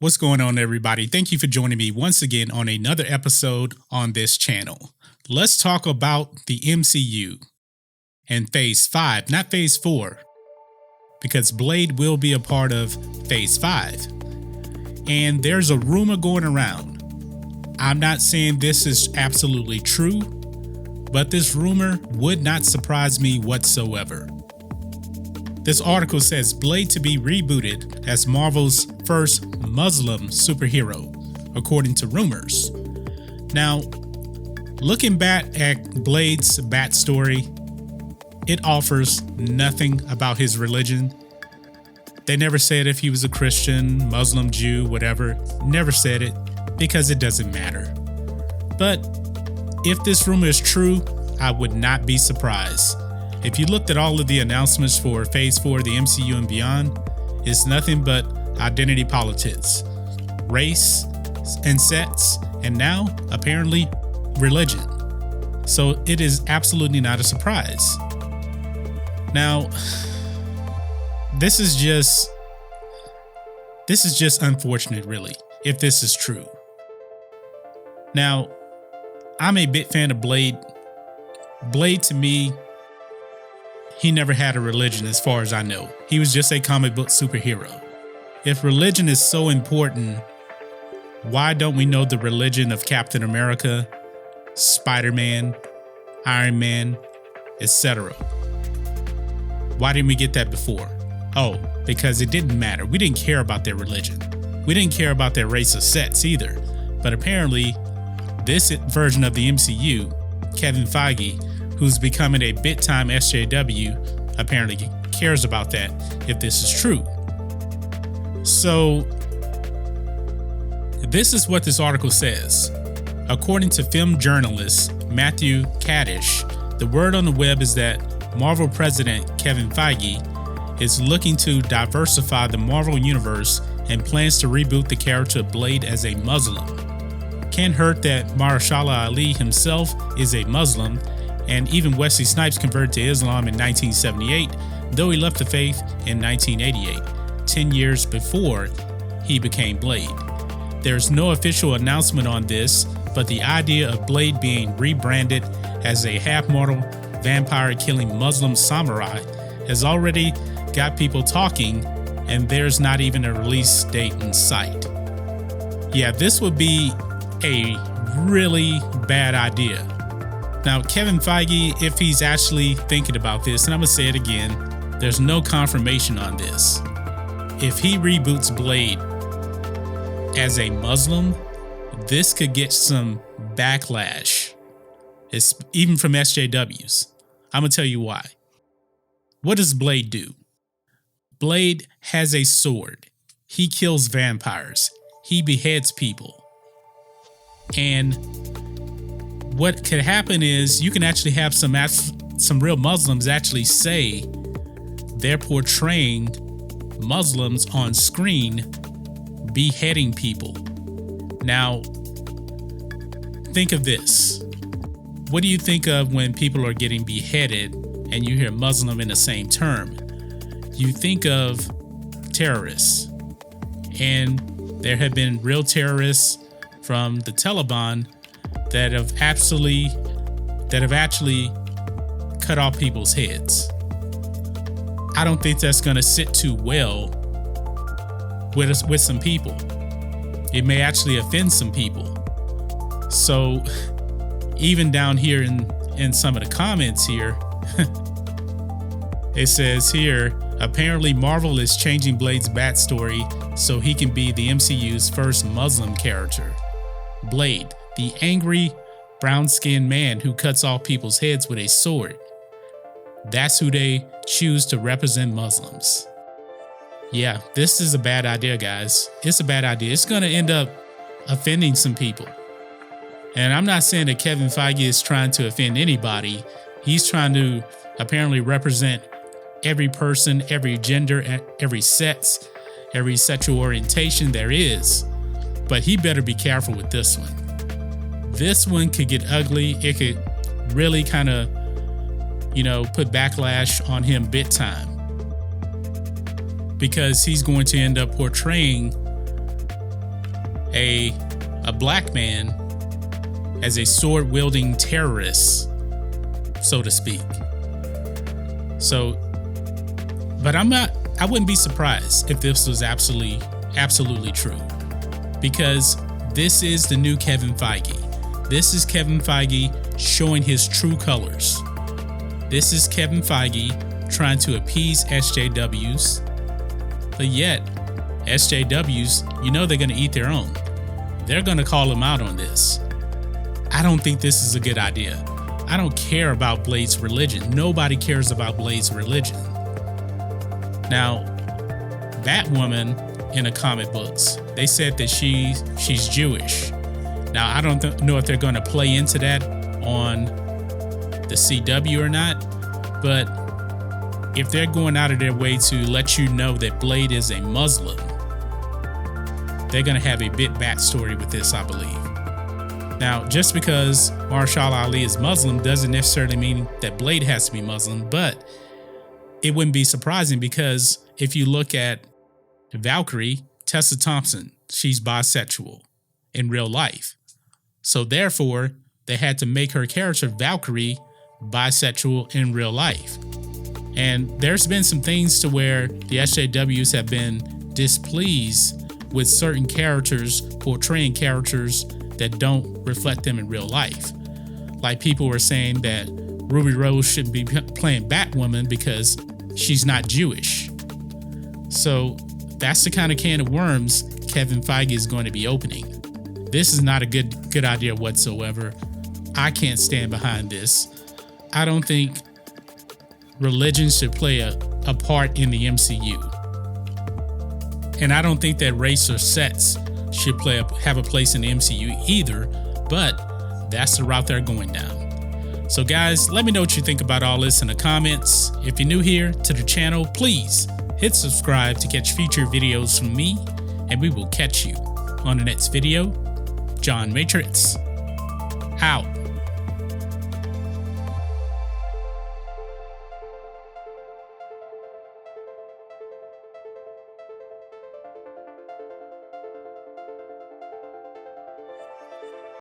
What's going on, everybody? Thank you for joining me once again on another episode on this channel. Let's talk about the MCU and Phase 5, not Phase 4, because Blade will be a part of Phase 5. And there's a rumor going around. I'm not saying this is absolutely true, but this rumor would not surprise me whatsoever. This article says Blade to be rebooted as Marvel's first Muslim superhero, according to rumors. Now, looking back at Blade's backstory, it offers nothing about his religion. They never said if he was a Christian, Muslim, Jew, whatever. Never said it because it doesn't matter. But if this rumor is true, I would not be surprised. If you looked at all of the announcements for Phase 4 of the MCU and beyond, it's nothing but identity politics, race and sex, and now, apparently, religion. So it is absolutely not a surprise. Now, this is just unfortunate, really, if this is true. Now, I'm a big fan of Blade. Blade, to me, he never had a religion as far as I know. He was just a comic book superhero. If religion is so important, why don't we know the religion of Captain America, Spider-Man, Iron Man, etc.? Why didn't we get that before? Oh, because it didn't matter. We didn't care about their religion. We didn't care about their race or sex either. But apparently, this version of the MCU, Kevin Feige, who's becoming a big-time SJW, apparently cares about that if this is true. So, this is what this article says. According to film journalist Matthew Kadish, the word on the web is that Marvel president Kevin Feige is looking to diversify the Marvel universe and plans to reboot the character of Blade as a Muslim. Can't hurt that Mahershala Ali himself is a Muslim, and even Wesley Snipes converted to Islam in 1978, though he left the faith in 1988, 10 years before he became Blade. There's no official announcement on this, but the idea of Blade being rebranded as a half-mortal, vampire-killing Muslim samurai has already got people talking, and there's not even a release date in sight. Yeah, this would be a really bad idea. Now, Kevin Feige, if he's actually thinking about this, and I'm going to say it again, there's no confirmation on this. If he reboots Blade as a Muslim, this could get some backlash, even from SJWs. I'm going to tell you why. What does Blade do? Blade has a sword. He kills vampires. He beheads people. And what could happen is you can actually have some real Muslims actually say they're portraying Muslims on screen beheading people. Now, think of this. What do you think of when people are getting beheaded and you hear Muslim in the same term? You think of terrorists. And there have been real terrorists from the Taliban that have actually cut off people's heads. I don't think that's going to sit too well with some people. It may actually offend some people. So even down here in some of the comments here, it says here, apparently Marvel is changing Blade's backstory so he can be the MCU's first Muslim character. Blade, the angry, brown-skinned man who cuts off people's heads with a sword. That's who they choose to represent Muslims. Yeah, this is a bad idea, guys. It's a bad idea. It's going to end up offending some people. And I'm not saying that Kevin Feige is trying to offend anybody. He's trying to apparently represent every person, every gender, every sex, every sexual orientation there is. But he better be careful with this one. This one could get ugly. It could really kind of, put backlash on him big time. because he's going to end up portraying a black man as a sword-wielding terrorist, so to speak. So, but I wouldn't be surprised if this was absolutely true, because this is the new Kevin Feige. This is Kevin Feige showing his true colors. This is Kevin Feige trying to appease SJWs, but yet SJWs, you know they're going to eat their own. They're going to call him out on this. I don't think this is a good idea. I don't care about Blade's religion. Nobody cares about Blade's religion. Now, Batwoman in the comic books, they said that she's Jewish. Now, I don't know if they're going to play into that on the CW or not, but if they're going out of their way to let you know that Blade is a Muslim, they're going to have a bit backstory with this, I believe. Now, just because Marshall Ali is Muslim doesn't necessarily mean that Blade has to be Muslim, but it wouldn't be surprising, because if you look at Valkyrie, Tessa Thompson, she's bisexual in real life. So therefore, they had to make her character Valkyrie bisexual in real life. And there's been some things to where the SJWs have been displeased with certain characters portraying characters that don't reflect them in real life. Like, people were saying that Ruby Rose shouldn't be playing Batwoman because she's not Jewish. So that's the kind of can of worms Kevin Feige is going to be opening. This is not a good idea whatsoever. I can't stand behind this. I don't think religion should play a part in the MCU. And I don't think that race or sex should have a place in the MCU either, but that's the route they're going down. So guys, let me know what you think about all this in the comments. If you're new here to the channel, please hit subscribe to catch future videos from me, and we will catch you on the next video. John Matrixx, out.